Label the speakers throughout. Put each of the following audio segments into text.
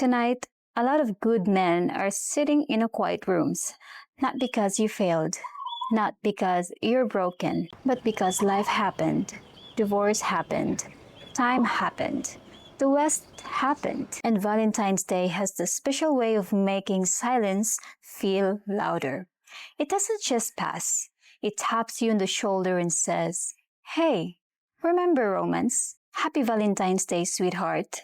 Speaker 1: Tonight, a lot of good men are sitting in a quiet rooms, not because you failed, not because you're broken, but because life happened, divorce happened, time happened, the West happened, and Valentine's Day has the special way of making silence feel louder. It doesn't just pass, it taps you on the shoulder and says, "Hey, remember romance? Happy Valentine's Day, sweetheart."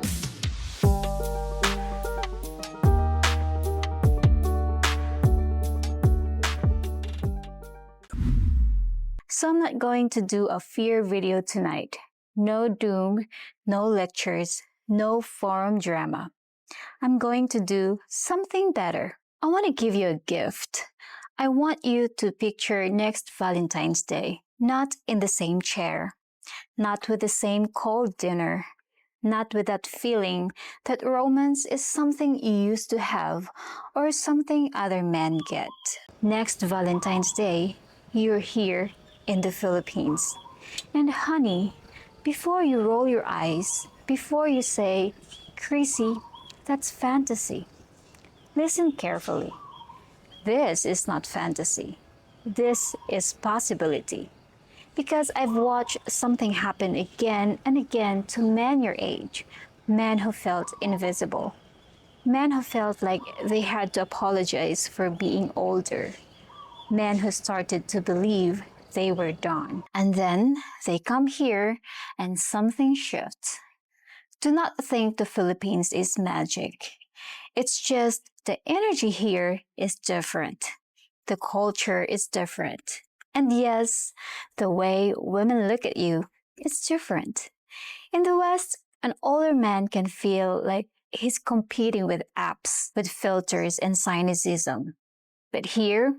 Speaker 1: So I'm not going to do a fear video tonight. No doom, no lectures, no forum drama. I'm going to do something better. I want to give you a gift. I want you to picture next Valentine's Day, not in the same chair, not with the same cold dinner, not with that feeling that romance is something you used to have or something other men get. Next Valentine's Day, you're here in the Philippines. And honey, before you roll your eyes, before you say, "Chrissy, that's fantasy," listen carefully. This is not fantasy. This is possibility. Because I've watched something happen again and again to men your age, men who felt invisible, men who felt like they had to apologize for being older, men who started to believe they were done. And then they come here and something shifts. Do not think the Philippines is magic. It's just the energy here is different. The culture is different. And yes, the way women look at you is different. In the West, an older man can feel like he's competing with apps, with filters and cynicism. But here,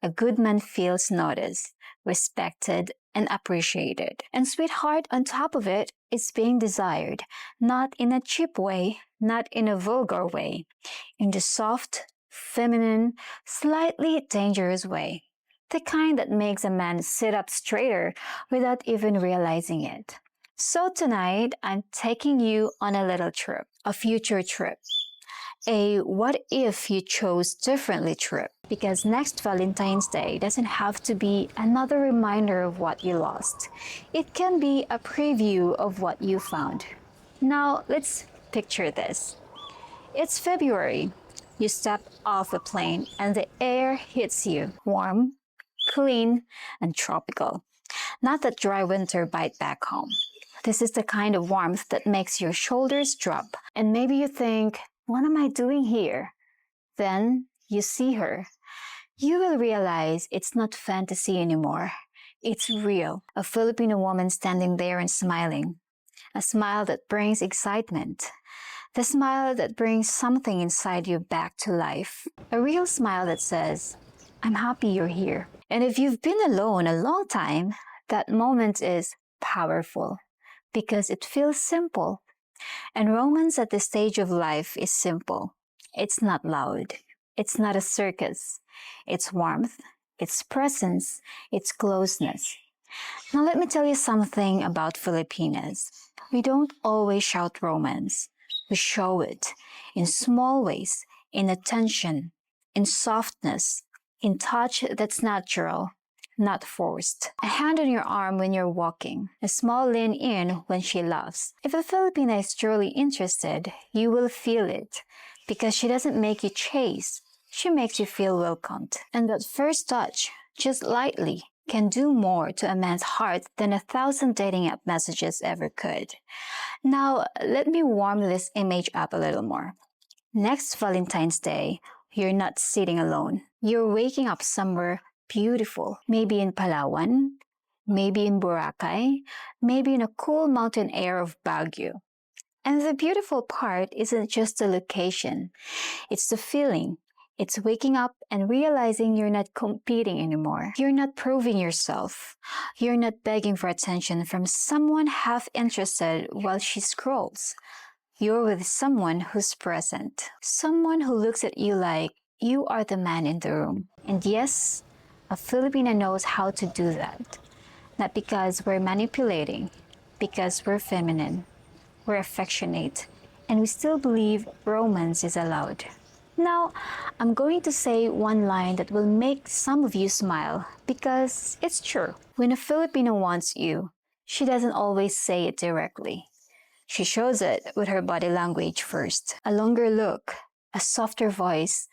Speaker 1: a good man feels noticed, respected, and appreciated. And sweetheart, on top of it, is being desired, not in a cheap way, not in a vulgar way, in the soft, feminine, slightly dangerous way. The kind that makes a man sit up straighter without even realizing it. So tonight, I'm taking you on a little trip, a future trip. A what if you chose differently trip, because next Valentine's Day doesn't have to be another reminder of what you lost. It can be a preview of what you found. Now let's picture this. It's February. You step off a plane and the air hits you, warm, clean, and tropical. Not that dry winter bite back home. This is the kind of warmth that makes your shoulders drop, and maybe you think, "What am I doing here?" Then you see her. You will realize it's not fantasy anymore. It's real. A Filipino woman standing there and smiling. A smile that brings excitement. The smile that brings something inside you back to life. A real smile that says, "I'm happy you're here." And if you've been alone a long time, that moment is powerful because it feels simple. And romance at this stage of life is simple. It's not loud. It's not a circus. It's warmth. It's presence. It's closeness. Now let me tell you something about Filipinas. We don't always shout romance. We show it in small ways, in attention, in softness, in touch that's natural, not forced. A hand on your arm when you're walking. A small lean in when she laughs. If a Filipina is truly interested, you will feel it. Because she doesn't make you chase. She makes you feel welcomed. And that first touch, just lightly, can do more to a man's heart than 1,000 dating app messages ever could. Now, let me warm this image up a little more. Next Valentine's Day, you're not sitting alone. You're waking up somewhere beautiful, maybe in Palawan, maybe in Boracay, maybe in a cool mountain air of Baguio. And the beautiful part isn't just the location, it's the feeling. It's waking up and realizing you're not competing anymore. You're not proving yourself. You're not begging for attention from someone half interested while she scrolls. You're with someone who's present. Someone who looks at you like you are the man in the room. And yes, a Filipina knows how to do that. Not because we're manipulating, because we're feminine, we're affectionate, and we still believe romance is allowed. Now, I'm going to say one line that will make some of you smile because it's true. When a Filipino wants you, she doesn't always say it directly. She shows it with her body language first. A longer look, a softer voice,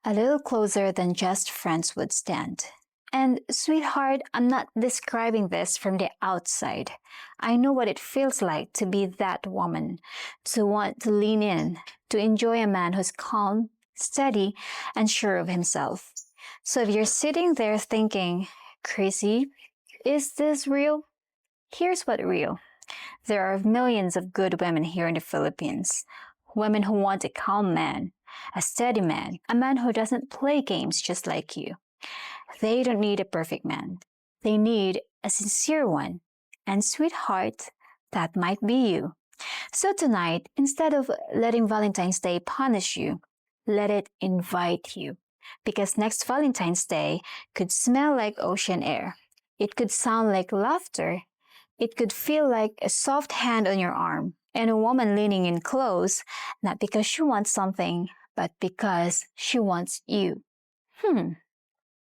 Speaker 1: a little closer than just friends would stand. And sweetheart, I'm not describing this from the outside. I know what it feels like to be that woman, to want to lean in, to enjoy a man who's calm, steady, and sure of himself. So if you're sitting there thinking, Chrissy, is this real? Here's what real. There are millions of good women here in the Philippines. Women who want a calm man, a steady man, a man who doesn't play games just like you. They don't need a perfect man. They need a sincere one. And sweetheart, that might be you. So tonight, instead of letting Valentine's Day punish you, let it invite you. Because next Valentine's Day could smell like ocean air. It could sound like laughter. It could feel like a soft hand on your arm and a woman leaning in close, not because she wants something, but because she wants you.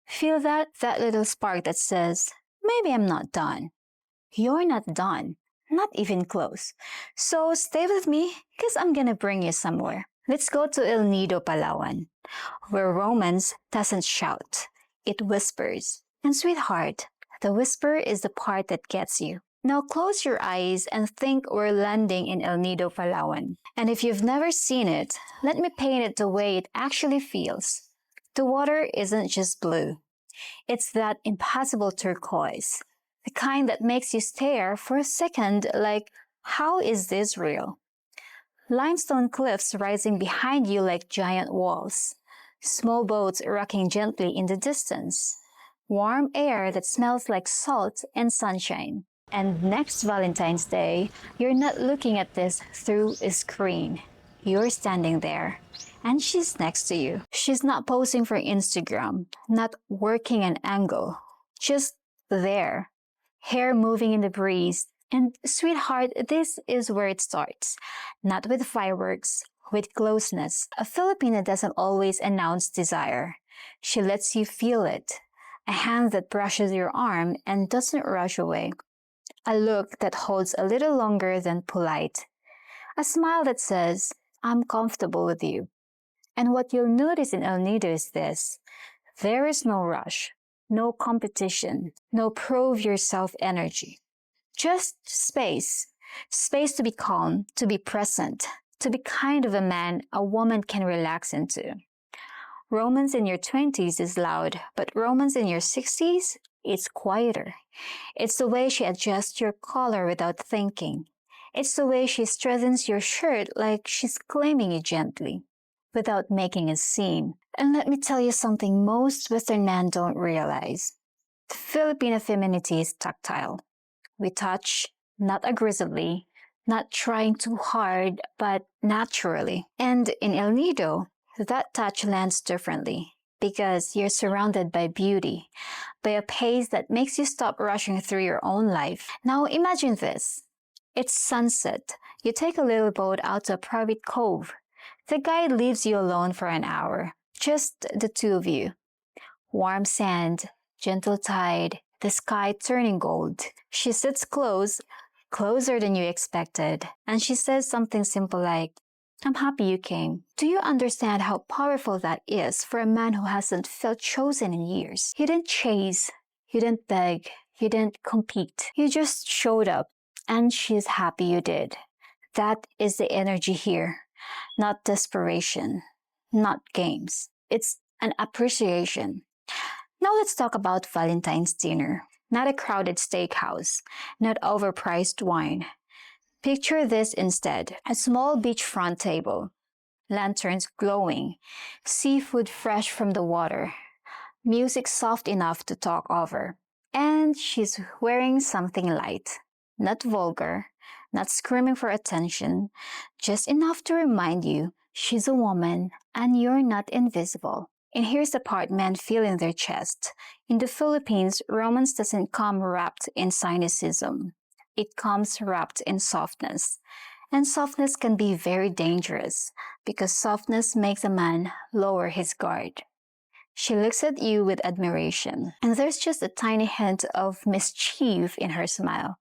Speaker 1: Feel that? That little spark that says, maybe I'm not done. You're not done. Not even close. So stay with me, because I'm gonna bring you somewhere. Let's go to Nido, Palawan, where romance doesn't shout. It whispers. And sweetheart, the whisper is the part that gets you. Now close your eyes and think we're landing in Nido, Palawan. And if you've never seen it, let me paint it the way it actually feels. The water isn't just blue. It's that impossible turquoise. The kind that makes you stare for a second like, how is this real? Limestone cliffs rising behind you like giant walls. Small boats rocking gently in the distance. Warm air that smells like salt and sunshine. And next Valentine's Day, you're not looking at this through a screen. You're standing there, and she's next to you. She's not posing for Instagram, not working an angle, just there, hair moving in the breeze. And sweetheart, this is where it starts. Not with fireworks, with closeness. A Filipina doesn't always announce desire. She lets you feel it. A hand that brushes your arm and doesn't rush away. A look that holds a little longer than polite. A smile that says, I'm comfortable with you. And what you'll notice in El Nido is this. There is no rush, no competition, no prove yourself energy. Just space. Space to be calm, to be present, to be kind of a man a woman can relax into. Romance in your 20s is loud, but romance in your 60s, it's quieter. It's the way she adjusts your collar without thinking. It's the way she strengthens your shirt like she's claiming you gently, without making a scene. And let me tell you something most Western men don't realize. The Filipino femininity is tactile. We touch, not aggressively, not trying too hard, but naturally. And in El Nido, that touch lands differently because you're surrounded by beauty, by a pace that makes you stop rushing through your own life. Now imagine this. It's sunset. You take a little boat out to a private cove. The guide leaves you alone for an hour. Just the two of you. Warm sand, gentle tide, the sky turning gold. She sits close, closer than you expected, and she says something simple like, I'm happy you came. Do you understand how powerful that is for a man who hasn't felt chosen in years? You didn't chase, you didn't beg, you didn't compete. You just showed up. And she's happy you did. That is the energy here. Not desperation, not games. It's an appreciation. Now let's talk about Valentine's dinner. Not a crowded steakhouse, not overpriced wine. Picture this instead. A small beachfront table. Lanterns glowing. Seafood fresh from the water. Music soft enough to talk over. And she's wearing something light. Not vulgar, not screaming for attention, just enough to remind you she's a woman and you're not invisible. And here's the part men feel in their chest. In the Philippines, romance doesn't come wrapped in cynicism. It comes wrapped in softness. And softness can be very dangerous because softness makes a man lower his guard. She looks at you with admiration, and there's just a tiny hint of mischief in her smile.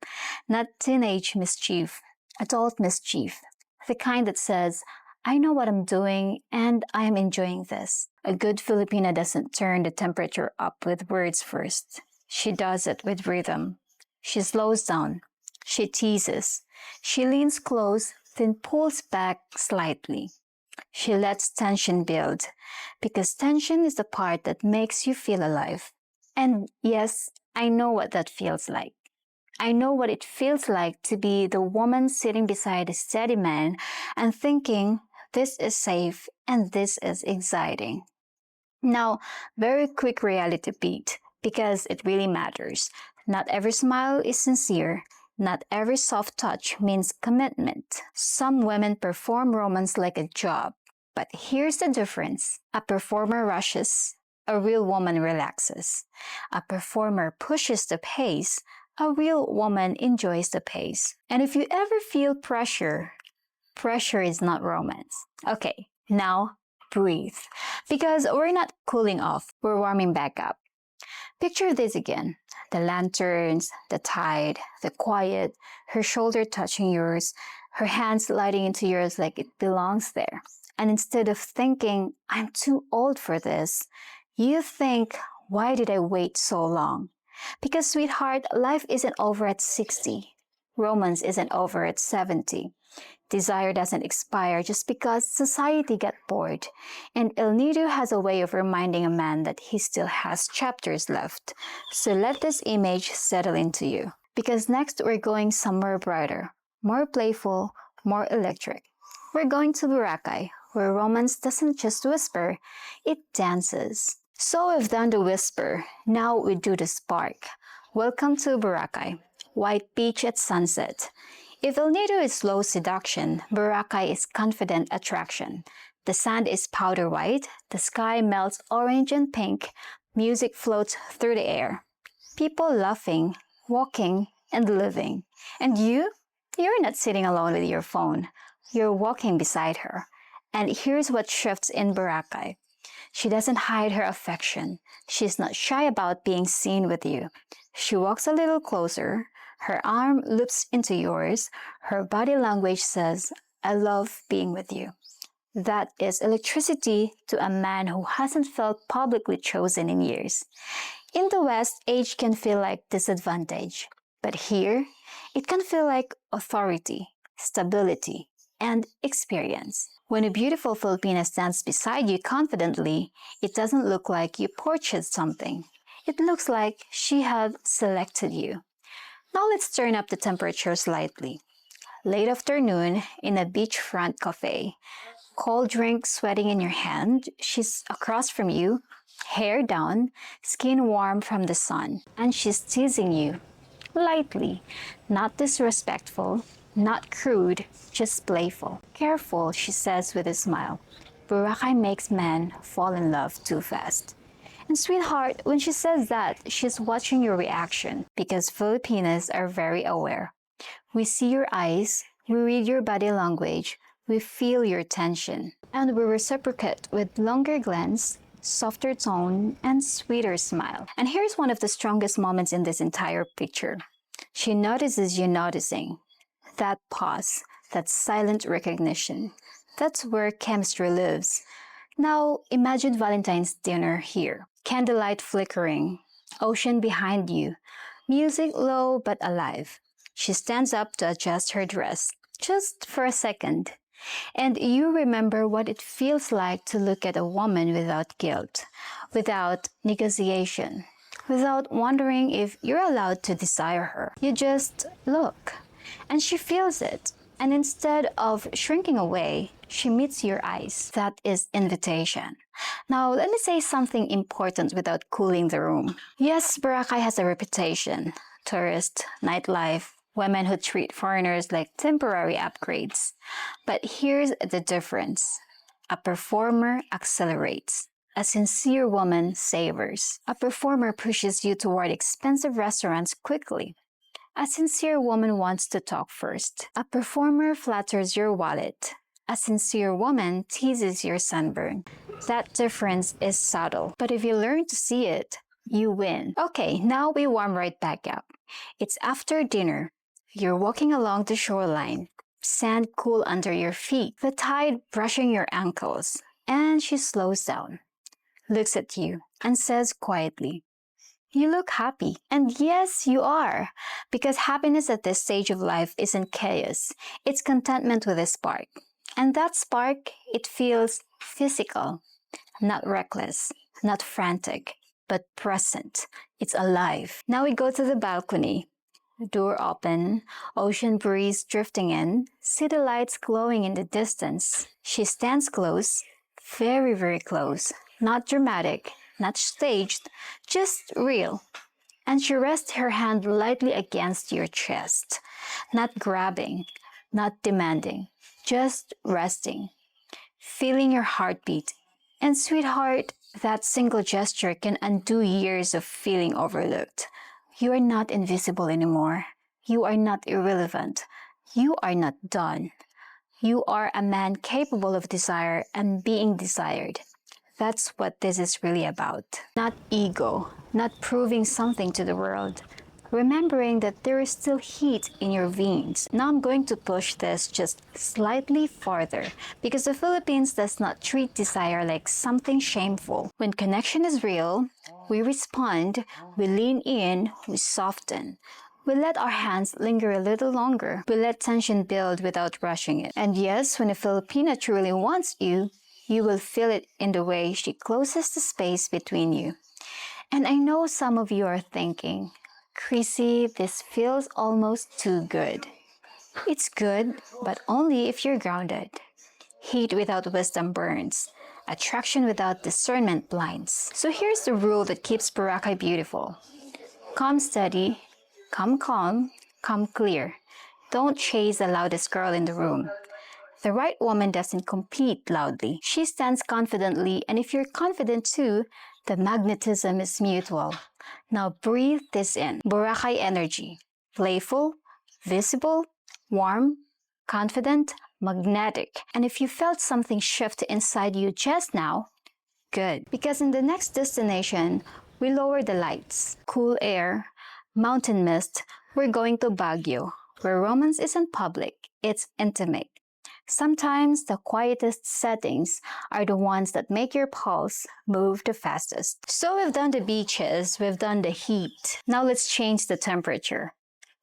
Speaker 1: Not teenage mischief, adult mischief. The kind that says, I know what I'm doing and I am enjoying this. A good Filipina doesn't turn the temperature up with words first. She does it with rhythm. She slows down. She teases. She leans close, then pulls back slightly. She lets tension build because tension is the part that makes you feel alive. And yes, I know what that feels like. I know what it feels like to be the woman sitting beside a steady man and thinking, this is safe and this is exciting. Now, very quick reality beat because it really matters. Not every smile is sincere. Not every soft touch means commitment. Some women perform romance like a job. But here's the difference. A performer rushes. A real woman relaxes. A performer pushes the pace. A real woman enjoys the pace. And if you ever feel pressure, pressure is not romance. Okay, now breathe. Because we're not cooling off, we're warming back up. Picture this again. The lanterns, the tide, the quiet, her shoulder touching yours, her hands sliding into yours like it belongs there. And instead of thinking, I'm too old for this, you think, why did I wait so long? Because, sweetheart, life isn't over at 60. Romance isn't over at 70. Desire doesn't expire just because society got bored. And El Nido has a way of reminding a man that he still has chapters left. So let this image settle into you. Because next we're going somewhere brighter, more playful, more electric. We're going to Boracay, where romance doesn't just whisper, it dances. So we've done the whisper, now we do the spark. Welcome to Boracay, white beach at sunset. If El Nido is slow seduction, Boracay is confident attraction. The sand is powder white, the sky melts orange and pink, music floats through the air. People laughing, walking, and living. And you're not sitting alone with your phone. You're walking beside her. And here's what shifts in Boracay. She doesn't hide her affection. She's not shy about being seen with you. She walks a little closer. Her arm loops into yours. Her body language says, I love being with you. That is electricity to a man who hasn't felt publicly chosen in years. In the West, age can feel like disadvantage. But here, it can feel like authority, stability, and experience. When a beautiful Filipina stands beside you confidently, it doesn't look like you purchased something. It looks like she had selected you. Now let's turn up the temperature slightly. Late afternoon in a beachfront cafe. Cold drink sweating in your hand. She's across from you, hair down, skin warm from the sun. And she's teasing you. Lightly, not disrespectful, not crude, just playful. Careful, she says with a smile. Boracay makes men fall in love too fast. And sweetheart, when she says that, she's watching your reaction because Filipinas are very aware. We see your eyes, we read your body language, we feel your tension, and we reciprocate with longer glance, softer tone, and sweeter smile. And here's one of the strongest moments in this entire picture. She notices you noticing. That pause, that silent recognition. That's where chemistry lives. Now, imagine Valentine's dinner here. Candlelight flickering, ocean behind you, music low but alive. She stands up to adjust her dress, just for a second. And you remember what it feels like to look at a woman without guilt, without negotiation, without wondering if you're allowed to desire her. You just look, and she feels it. And instead of shrinking away, she meets your eyes. That is invitation. Now, let me say something important without cooling the room. Yes, Boracay has a reputation. Tourist, nightlife, women who treat foreigners like temporary upgrades. But here's the difference. A performer accelerates. A sincere woman savors. A performer pushes you toward expensive restaurants quickly. A sincere woman wants to talk first. A performer flatters your wallet. A sincere woman teases your sunburn. That difference is subtle, but if you learn to see it, you win. Okay, now we warm right back up. It's after dinner. You're walking along the shoreline. Sand cool under your feet, the tide brushing your ankles. And she slows down, looks at you, and says quietly, "You look happy." And yes, you are. Because happiness at this stage of life isn't chaos. It's contentment with a spark. And that spark, it feels physical, not reckless, not frantic, but present. It's alive. Now we go to the balcony. Door open, ocean breeze drifting in, city lights glowing in the distance. She stands close, very, very close. Not dramatic, not staged, just real. And she rests her hand lightly against your chest. Not grabbing, not demanding, just resting. Feeling your heartbeat. And sweetheart, that single gesture can undo years of feeling overlooked. You are not invisible anymore. You are not irrelevant. You are not done. You are a man capable of desire and being desired. That's what this is really about. Not ego, not proving something to the world. Remembering that there is still heat in your veins. Now I'm going to push this just slightly farther because the Philippines does not treat desire like something shameful. When connection is real, we respond, we lean in, we soften. We let our hands linger a little longer. We let tension build without rushing it. And yes, when a Filipina truly wants you, you will feel it in the way she closes the space between you. And I know some of you are thinking, "Chrissy, this feels almost too good." It's good, but only if you're grounded. Heat without wisdom burns. Attraction without discernment blinds. So here's the rule that keeps Boracay beautiful. Come steady, come calm, come clear. Don't chase the loudest girl in the room. The right woman doesn't compete loudly. She stands confidently, and if you're confident too, the magnetism is mutual. Now breathe this in. Boracay energy. Playful, visible, warm, confident, magnetic. And if you felt something shift inside you just now, good. Because in the next destination, we lower the lights. Cool air, mountain mist. We're going to Baguio, where romance isn't public, it's intimate. Sometimes the quietest settings are the ones that make your pulse move the fastest. So we've done the beaches, we've done the heat. Now let's change the temperature.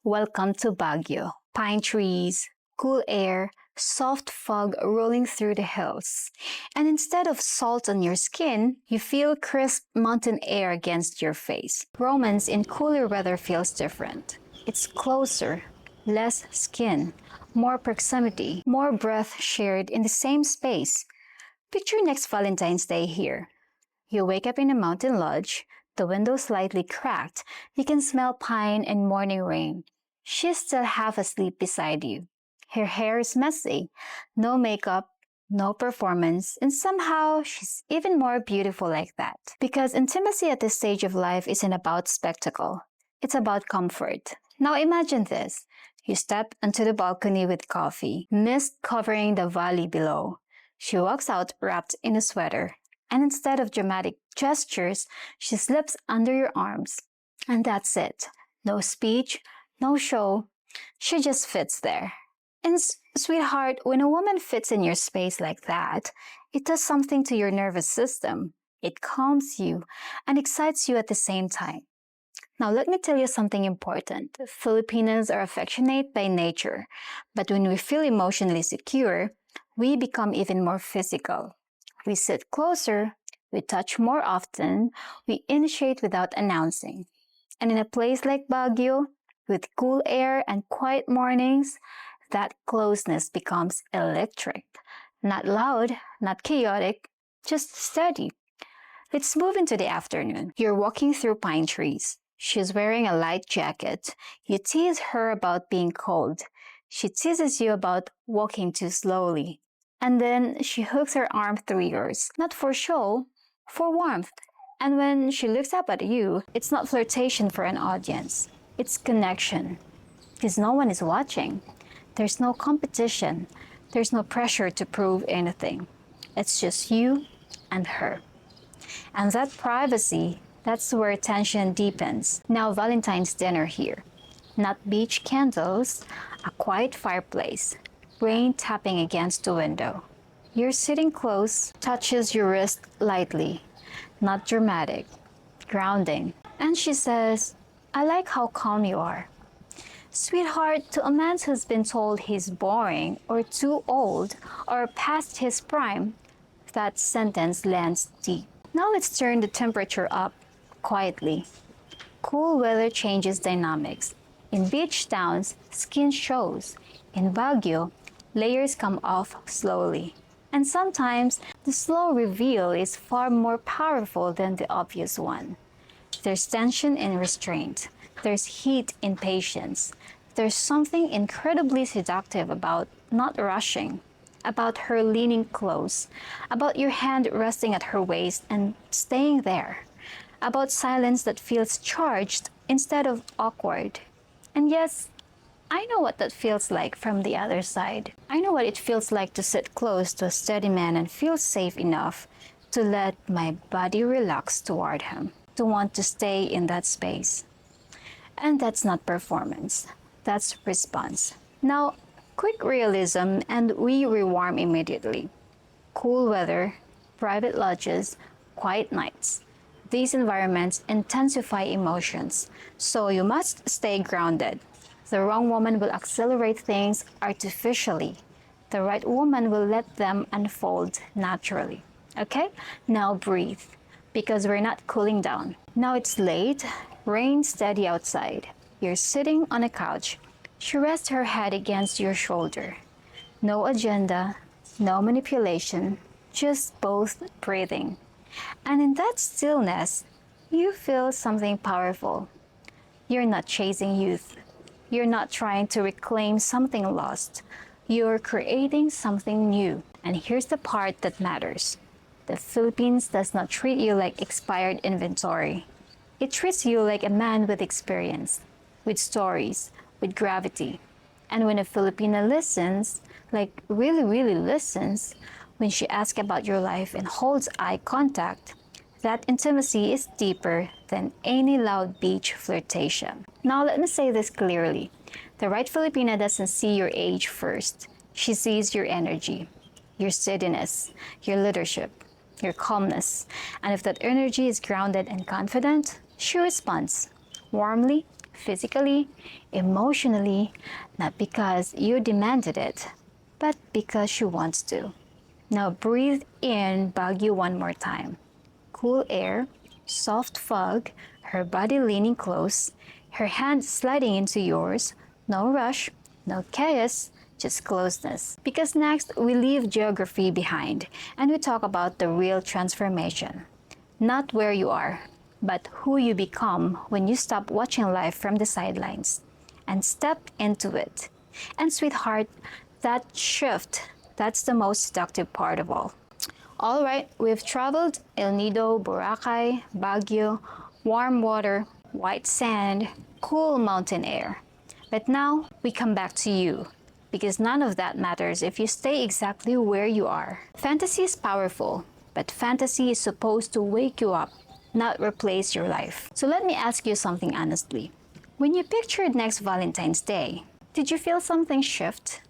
Speaker 1: Welcome to Baguio. Pine trees, cool air, soft fog rolling through the hills. And instead of salt on your skin, you feel crisp mountain air against your face. Romance in cooler weather feels different. It's closer, less skin, more proximity, more breath shared in the same space. Picture next Valentine's Day here. You wake up in a mountain lodge, the window slightly cracked, you can smell pine and morning rain. She's still half asleep beside you. Her hair is messy, no makeup, no performance, and somehow she's even more beautiful like that. Because intimacy at this stage of life isn't about spectacle, it's about comfort. Now imagine this. You step onto the balcony with coffee, mist covering the valley below. She walks out wrapped in a sweater, and instead of dramatic gestures, she slips under your arms. And that's it. No speech, no show. She just fits there. And sweetheart, when a woman fits in your space like that, it does something to your nervous system. It calms you and excites you at the same time. Now, let me tell you something important. Filipinos are affectionate by nature, but when we feel emotionally secure, we become even more physical. We sit closer, we touch more often, we initiate without announcing. And in a place like Baguio, with cool air and quiet mornings, that closeness becomes electric. Not loud, not chaotic, just steady. Let's move into the afternoon. You're walking through pine trees. She's wearing a light jacket. You tease her about being cold. She teases you about walking too slowly. And then she hooks her arm through yours. Not for show, for warmth. And when she looks up at you, it's not flirtation for an audience. It's connection. because no one is watching. There's no competition. There's no pressure to prove anything. It's just you and her. And that privacy, that's where tension deepens. Now Valentine's dinner here. Not beach candles, a quiet fireplace, rain tapping against the window. You're sitting close, touches your wrist lightly, not dramatic, grounding. And she says, I like how calm you are. Sweetheart, to a man who's been told he's boring or too old or past his prime, that sentence lands deep. Now let's turn the temperature up quietly. Cool weather changes dynamics. In beach towns, skin shows. In Baguio, layers come off slowly. And sometimes, the slow reveal is far more powerful than the obvious one. There's tension in restraint. There's heat in patience. There's something incredibly seductive about not rushing, about her leaning close, about your hand resting at her waist and staying there, about silence that feels charged instead of awkward. And yes, I know what that feels like from the other side. I know what it feels like to sit close to a steady man and feel safe enough to let my body relax toward him, to want to stay in that space. And that's not performance, that's response. Now, quick realism and we rewarm immediately. Cool weather, private lodges, quiet nights. These environments intensify emotions, so you must stay grounded. The wrong woman will accelerate things artificially. The right woman will let them unfold naturally. Okay? Now breathe, because we're not cooling down. Now it's late, rain steady outside. You're sitting on a couch. She rests her head against your shoulder. No agenda, no manipulation, just both breathing. And in that stillness, you feel something powerful. You're not chasing youth. You're not trying to reclaim something lost. You're creating something new. And here's the part that matters. The Philippines does not treat you like expired inventory. It treats you like a man with experience, with stories, with gravity. And when a Filipina listens, like really listens, when she asks about your life and holds eye contact, that intimacy is deeper than any loud beach flirtation. Now let me say this clearly. The right Filipina doesn't see your age first. She sees your energy, your steadiness, your leadership, your calmness. And if that energy is grounded and confident, she responds warmly, physically, emotionally, not because you demanded it, but because she wants to. Now breathe in Baguio one more time. Cool air, soft fog, her body leaning close, her hand sliding into yours. No rush, no chaos, just closeness. Because next, we leave geography behind and we talk about the real transformation. Not where you are, but who you become when you stop watching life from the sidelines and step into it. And sweetheart, that shift, that's the most seductive part of all. All right, we've traveled El Nido, Boracay, Baguio, warm water, white sand, cool mountain air. But now we come back to you, because none of that matters if you stay exactly where you are. Fantasy is powerful, but fantasy is supposed to wake you up, not replace your life. So let me ask you something honestly. When you pictured next Valentine's Day, did you feel something shift?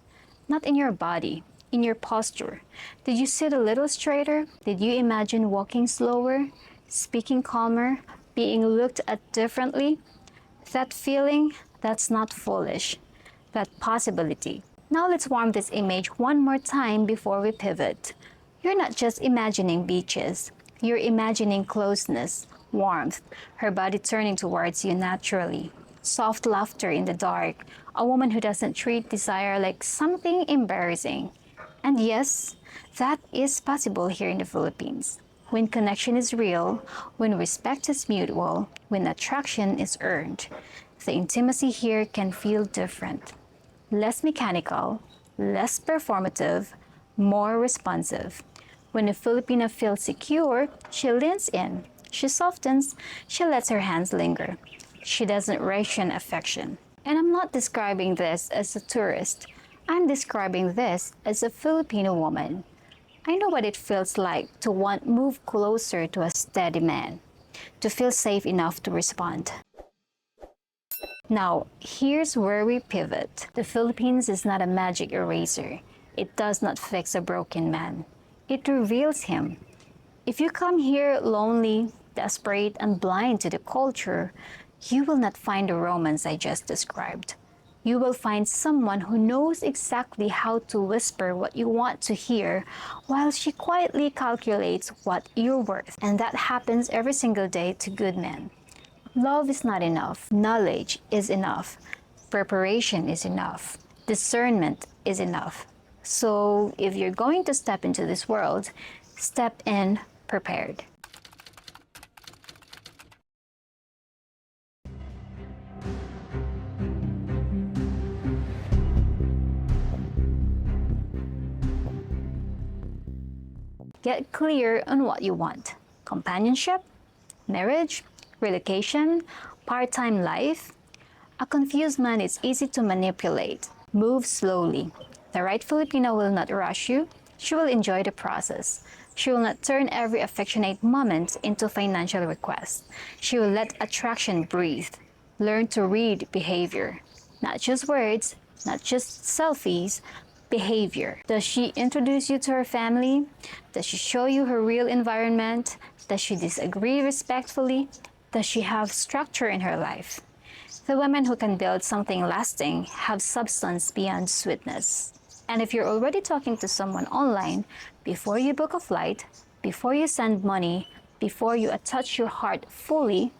Speaker 1: Not in your body, in your posture. Did you sit a little straighter? Did you imagine walking slower, speaking calmer, being looked at differently? That feeling, that's not foolish. That possibility. Now let's warm this image one more time before we pivot. You're not just imagining beaches. You're imagining closeness, warmth, her body turning towards you naturally. Soft laughter in the dark, a woman who doesn't treat desire like something embarrassing. And yes, that is possible here in the Philippines. When connection is real, when respect is mutual, when attraction is earned, the intimacy here can feel different. Less mechanical, less performative, more responsive. When a Filipina feels secure, she leans in, she softens, she lets her hands linger. She doesn't ration affection. And I'm not describing this as a tourist. I'm describing this as a Filipino woman. I know what it feels like to want move closer to a steady man, to feel safe enough to respond. Now, here's where we pivot. The Philippines is not a magic eraser. It does not fix a broken man. It reveals him. If you come here lonely, desperate, and blind to the culture, you will not find the romance I just described. You will find someone who knows exactly how to whisper what you want to hear while she quietly calculates what you're worth. And that happens every single day to good men. Love is not enough. Knowledge is enough. Preparation is enough. Discernment is enough. So if you're going to step into this world, step in prepared. Get clear on what you want. Companionship, marriage, relocation, part-time life. A confused man is easy to manipulate. Move slowly. The right Filipino will not rush you. She will enjoy the process. She will not turn every affectionate moment into financial request. She will let attraction breathe. Learn to read behavior. Not just words, not just selfies, behavior. Does she introduce you to her family? Does she show you her real environment? Does she disagree respectfully? Does she have structure in her life? The women who can build something lasting have substance beyond sweetness. And if you're already talking to someone online, before you book a flight, before you send money, before you attach your heart fully,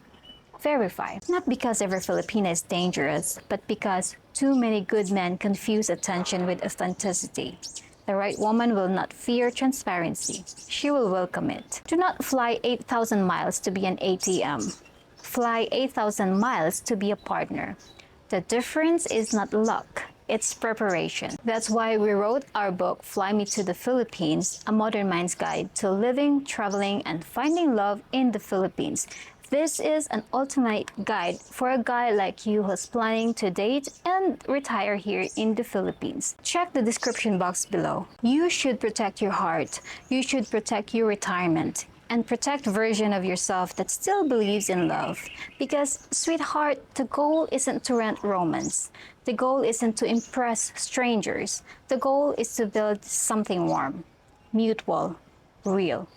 Speaker 1: verify. Not because every Filipina is dangerous, but because too many good men confuse attention with authenticity. The right woman will not fear transparency. She will welcome it. Do not fly 8,000 miles to be an ATM. Fly 8,000 miles to be a partner. The difference is not luck, it's preparation. That's why we wrote our book, Fly Me to the Philippines, a modern mind's guide to living, traveling, and finding love in the Philippines. This is an ultimate guide for a guy like you who's planning to date and retire here in the Philippines. Check the description box below. You should protect your heart. You should protect your retirement and protect version of yourself that still believes in love. Because, sweetheart, the goal isn't to rent romance. The goal isn't to impress strangers. The goal is to build something warm, mutual, real.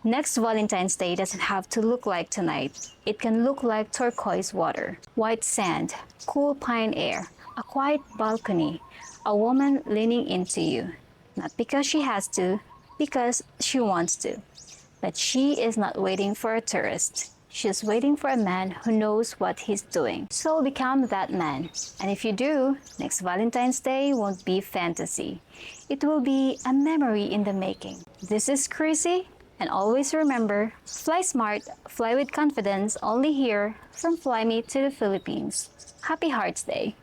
Speaker 1: Next Valentine's Day doesn't have to look like tonight. It can look like turquoise water, white sand, cool pine air, a quiet balcony, a woman leaning into you. Not because she has to, because she wants to. But she is not waiting for a tourist. She's waiting for a man who knows what he's doing. So become that man. And if you do, next Valentine's Day won't be fantasy. It will be a memory in the making. This is Chrissy. And always remember, fly smart, fly with confidence, only here from Fly Me to the Philippines. Happy Hearts Day!